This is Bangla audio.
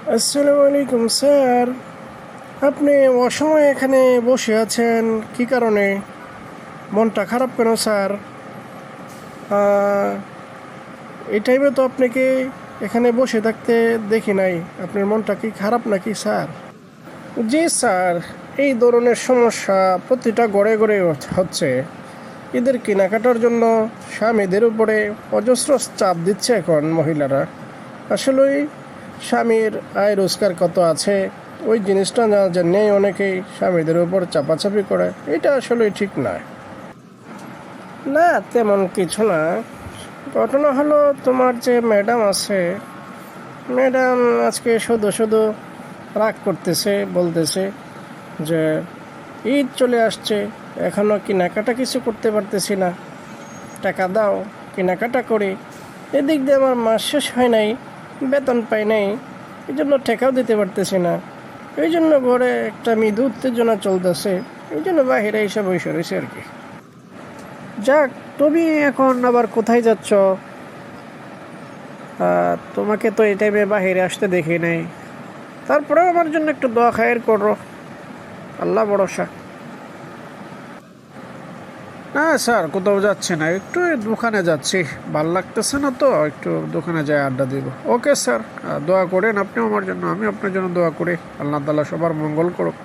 আসসালামু আলাইকুম স্যার। আপনি অসময়ে এখানে বসে আছেন কি কারণে? মনটা খারাপ কেন স্যার? আহ, এই টাইমে তো আপনাকে এখানে বসে থাকতে দেখি নাই। আপনার মনটা কি খারাপ নাকি স্যার? জি স্যার, এই ধরনের সমস্যা প্রতিটা ঘরে ঘরে হচ্ছে। ঈদের কেনাকাটার জন্য স্বামীদের উপরে অজস্র চাপ দিচ্ছে এখন মহিলারা। আসলেই স্বামীর আয় রোজগার কত আছে ওই জিনিসটা না জন্যেই অনেকেই স্বামীদের উপর চাপাচাপি করে। এটা আসলে ঠিক নয়। না, তেমন কিছু না। ঘটনা হলো, তোমার যে ম্যাডাম আছে, ম্যাডাম আজকে শুধু শুধু রাগ করতেছে, বলতেছে যে ঈদ চলে আসছে, এখনও কেনাকাটা কিছু করতে পারতেছি না, টাকা দাও কেনাকাটা করি। এদিক দিয়ে আমার মাস শেষ হয় নাই, বেতন পাই নাই, এই জন্য টাকাও দিতে পারতেছি না। এই জন্য ঘরে একটা মৃদু উত্তেজনা চলতেছে, এই জন্য বাহিরে এসে বসে রয়েছে আর কি। যাক, তুমি এখন আবার কোথায় যাচ্ছ? তোমাকে তো এই টাইমে বাহিরে আসতে দেখি নাই। তারপরেও আমার জন্য একটু দোয়া খায়ের করো, আল্লাহ ভরসা। না স্যার, কোথাও যাচ্ছি না, একটু দোকানে যাচ্ছি, ভাল লাগতেছে না তো, একটু দোকানে যাই আড্ডা দিব। ওকে স্যার, দোয়া করেন আপনি আমার জন্য, আমি আপনার জন্য দোয়া করি, আল্লাহ তাআলা সবার মঙ্গল করুক।